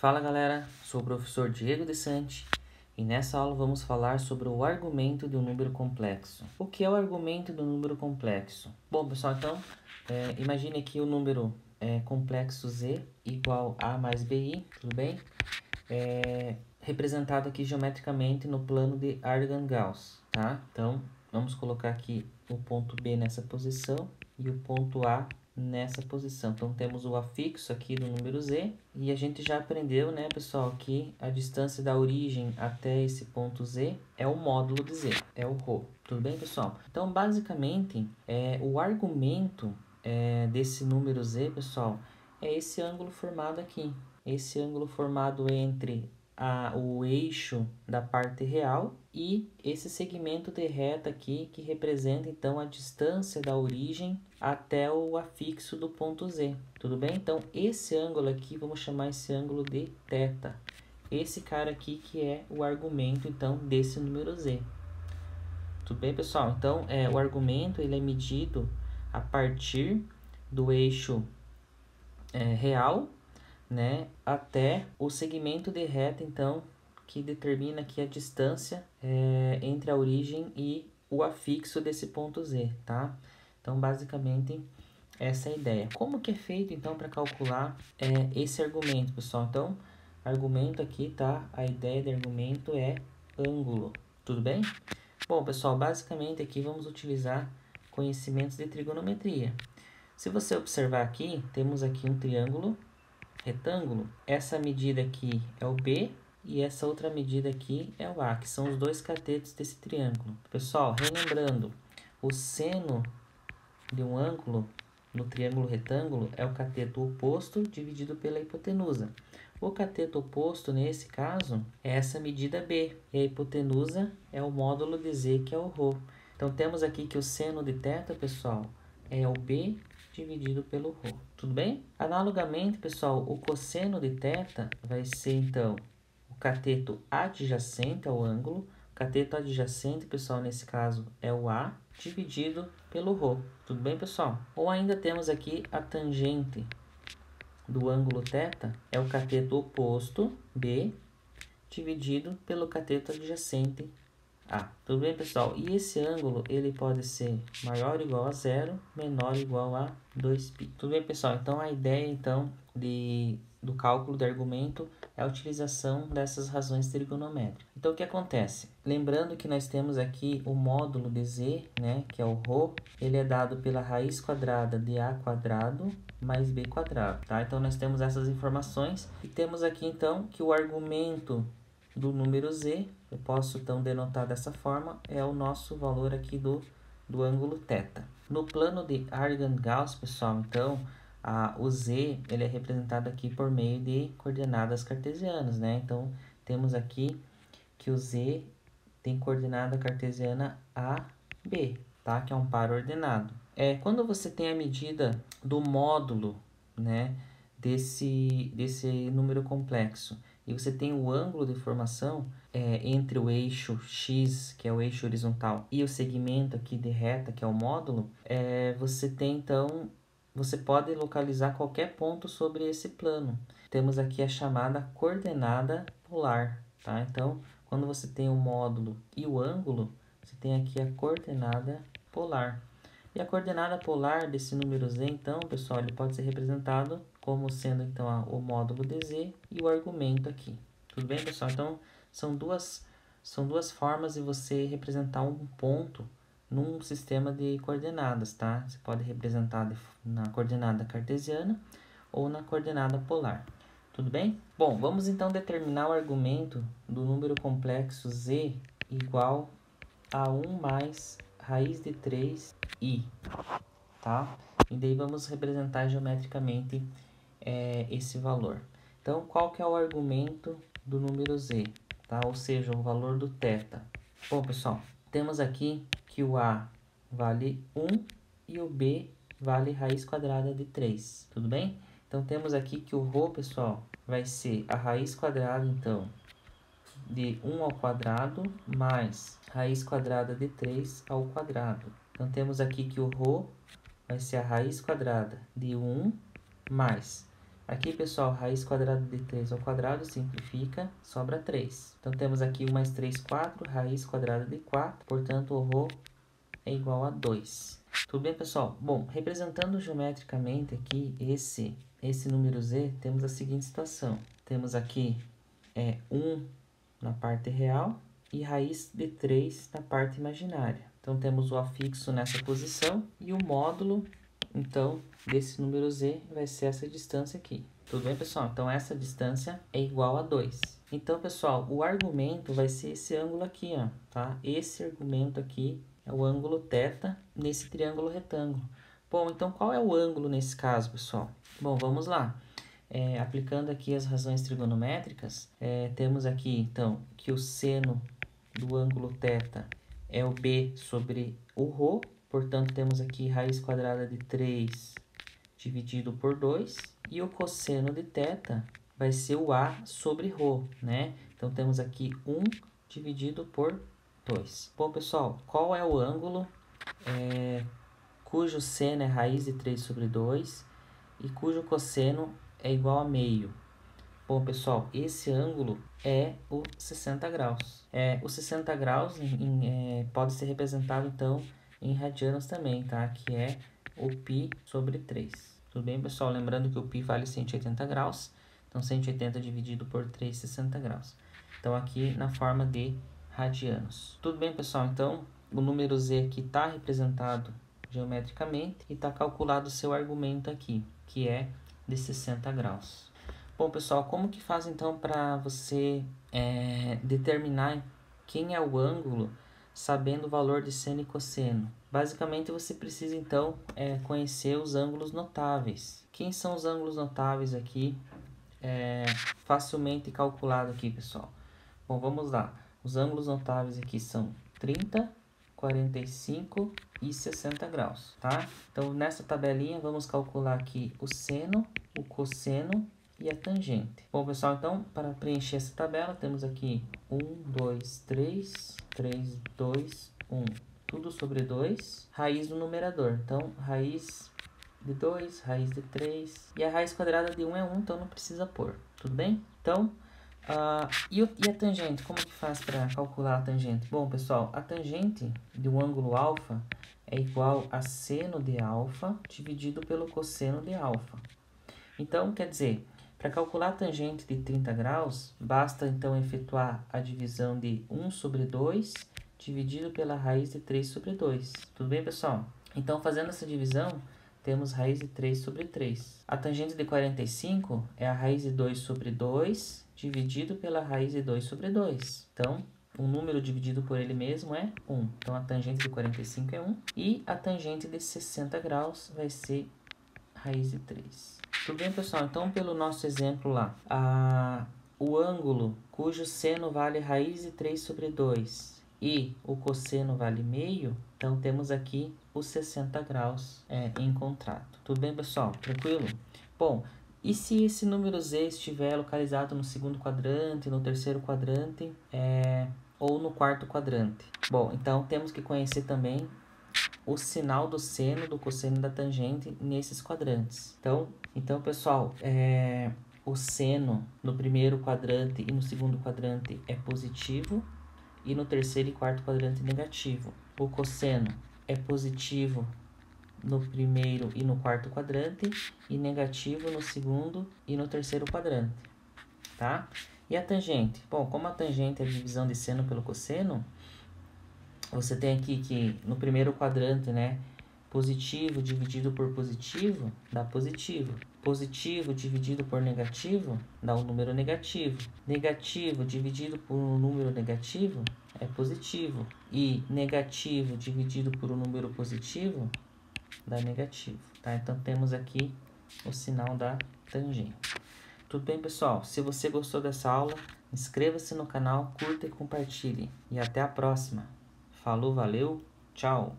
Fala galera, sou o professor Diego De Santi e nessa aula vamos falar sobre o argumento de um número complexo. O que é o argumento do número complexo? Bom pessoal, então imagine aqui o número complexo z igual a mais bi, tudo bem? Representado aqui geometricamente no plano de Argand-Gauss, tá? Então vamos colocar aqui o ponto B nessa posição e o ponto A nessa posição. Então temos o afixo aqui do número z e a gente já aprendeu, né, pessoal, que a distância da origem até esse ponto z é o módulo de z, é o ρ. Tudo bem, pessoal? Então basicamente o argumento desse número z, pessoal, é esse ângulo formado aqui. Esse ângulo formado entre o eixo da parte real e esse segmento de reta aqui que representa então a distância da origem até o afixo do ponto Z, tudo bem? Então esse ângulo aqui, vamos chamar esse ângulo de θ. Esse cara aqui que é o argumento então desse número Z. Tudo bem, pessoal? Então o argumento ele é medido a partir do eixo real, né, até o segmento de reta, então, que determina aqui a distância entre a origem e o afixo desse ponto Z, tá? Então, basicamente, essa é a ideia. Como que é feito, então, para calcular esse argumento, pessoal? Então, argumento aqui, tá? A ideia de argumento é ângulo, tudo bem? Bom, pessoal, basicamente aqui vamos utilizar conhecimentos de trigonometria. Se você observar aqui, temos aqui um triângulo retângulo. Essa medida aqui é o B e essa outra medida aqui é o A, que são os dois catetos desse triângulo. Pessoal, relembrando, o seno de um ângulo no triângulo retângulo é o cateto oposto dividido pela hipotenusa. O cateto oposto, nesse caso, é essa medida B, e a hipotenusa é o módulo de Z, que é o ρ. Então, temos aqui que o seno de θ, pessoal, é o B dividido pelo ρ. Tudo bem? Analogamente, pessoal, o cosseno de θ vai ser, então, o cateto adjacente ao ângulo. O cateto adjacente, pessoal, nesse caso, é o A dividido pelo ρ. Tudo bem, pessoal? Ou ainda temos aqui a tangente do ângulo θ, é o cateto oposto, B, dividido pelo cateto adjacente, A. Tudo bem, pessoal? E esse ângulo, ele pode ser maior ou igual a zero, menor ou igual a 2π. Tudo bem, pessoal? Então, a ideia, então, do cálculo de argumento é a utilização dessas razões trigonométricas. Então, o que acontece? Lembrando que nós temos aqui o módulo de z, né, que é o ρ, ele é dado pela raiz quadrada de a quadrado mais b quadrado, tá? Então, nós temos essas informações e temos aqui, então, que o argumento do número z, eu posso então denotar dessa forma, é o nosso valor aqui do ângulo θ. No plano de Argand-Gauss, pessoal, então, o z ele é representado aqui por meio de coordenadas cartesianas, né? Então, temos aqui que o z tem coordenada cartesiana AB, tá? Que é um par ordenado. Quando você tem a medida do módulo, né, desse número complexo, e você tem o ângulo de formação entre o eixo X, que é o eixo horizontal, e o segmento aqui de reta, que é o módulo, você tem, então, você pode localizar qualquer ponto sobre esse plano. Temos aqui a chamada coordenada polar, tá? Então, quando você tem o módulo e o ângulo, você tem aqui a coordenada polar. E a coordenada polar desse número z, então, pessoal, ele pode ser representado como sendo, então, o módulo de z e o argumento aqui. Tudo bem, pessoal? Então, são duas formas de você representar um ponto num sistema de coordenadas, tá? Você pode representar na coordenada cartesiana ou na coordenada polar. Tudo bem? Bom, vamos então determinar o argumento do número complexo z igual a 1 mais raiz de 3i, tá? E daí vamos representar geometricamente esse valor. Então, qual que é o argumento do número z, tá? Ou seja, o valor do θ. Bom, pessoal, temos aqui que o a vale 1 e o b vale raiz quadrada de 3, tudo bem? Então, temos aqui que o ρ, pessoal, vai ser a raiz quadrada, então, de 1 ao quadrado mais raiz quadrada de 3 ao quadrado. Então, temos aqui que o ρ vai ser a raiz quadrada de 1 mais Aqui, pessoal, raiz quadrada de 3 ao quadrado simplifica, sobra 3. Então, temos aqui 1 mais 3, 4, raiz quadrada de 4, portanto, o ρ é igual a 2. Tudo bem, pessoal? Bom, representando geometricamente aqui esse número z, temos a seguinte situação. Temos aqui 1 na parte real e raiz de 3 na parte imaginária. Então, temos o afixo nessa posição e o módulo, então, desse número z vai ser essa distância aqui. Tudo bem, pessoal? Então, essa distância é igual a 2. Então, pessoal, o argumento vai ser esse ângulo aqui, ó, tá? Esse argumento aqui é o ângulo θ nesse triângulo retângulo. Bom, então, qual é o ângulo nesse caso, pessoal? Bom, vamos lá. Aplicando aqui as razões trigonométricas, temos aqui, então, que o seno do ângulo θ é o b sobre o ρ, portanto, temos aqui raiz quadrada de 3 dividido por 2, e o cosseno de θ vai ser o a sobre ρ, né? Então, temos aqui 1 dividido por 2. Bom, pessoal, qual é o ângulo cujo seno é raiz de 3 sobre 2 e cujo cosseno é igual a meio? Bom, pessoal, esse ângulo é o 60 graus. O 60 graus pode ser representado, então, em radianos também, tá? Que é o π sobre 3. Tudo bem, pessoal? Lembrando que o π vale 180 graus. Então, 180 dividido por 3, 60 graus. Então, aqui na forma de radianos. Tudo bem, pessoal? Então, o número z aqui está representado geometricamente e está calculado o seu argumento aqui, que é de 60 graus. Bom, pessoal, como que faz então para você determinar quem é o ângulo sabendo o valor de seno e cosseno? Basicamente, você precisa então conhecer os ângulos notáveis. Quem são os ângulos notáveis aqui? Facilmente calculado aqui, pessoal. Bom, vamos lá. Os ângulos notáveis aqui são 30, 45 e 60 graus, tá? Então, nessa tabelinha, vamos calcular aqui o seno, o cosseno e a tangente. Bom, pessoal, então, para preencher essa tabela, temos aqui 1, 2, 3, 3, 2, 1. Tudo sobre 2, raiz no numerador. Então, raiz de 2, raiz de 3. E a raiz quadrada de 1 é 1, então não precisa pôr. Tudo bem? Então, e a tangente? Como que faz para calcular a tangente? Bom, pessoal, a tangente de um ângulo alfa é igual a seno de alfa dividido pelo cosseno de alfa. Então, quer dizer, para calcular a tangente de 30 graus, basta então efetuar a divisão de 1 sobre 2 dividido pela raiz de 3 sobre 2. Tudo bem, pessoal? Então, fazendo essa divisão, temos raiz de 3 sobre 3. A tangente de 45 é a raiz de 2 sobre 2 dividido pela raiz de 2 sobre 2. Então, um número dividido por ele mesmo é 1. Então, a tangente de 45 é 1. E a tangente de 60 graus vai ser raiz de 3. Tudo bem, pessoal? Então, pelo nosso exemplo lá, o ângulo cujo seno vale raiz de 3 sobre 2 e o cosseno vale meio, então temos aqui os 60 graus encontrado. Tudo bem, pessoal? Tranquilo? Bom, e se esse número z estiver localizado no segundo quadrante, no terceiro quadrante ou no quarto quadrante? Bom, então temos que conhecer também o sinal do seno, do cosseno e da tangente nesses quadrantes. Então pessoal, o seno no primeiro quadrante e no segundo quadrante é positivo e no terceiro e quarto quadrante negativo. O cosseno é positivo no primeiro e no quarto quadrante e negativo no segundo e no terceiro quadrante, tá? E a tangente? Bom, como a tangente é a divisão de seno pelo cosseno, você tem aqui que no primeiro quadrante, né, positivo dividido por positivo dá positivo. Positivo dividido por negativo dá um número negativo. Negativo dividido por um número negativo é positivo. E negativo dividido por um número positivo dá negativo, tá? Então, temos aqui o sinal da tangente. Tudo bem, pessoal? Se você gostou dessa aula, inscreva-se no canal, curta e compartilhe. E até a próxima! Falou, valeu, tchau!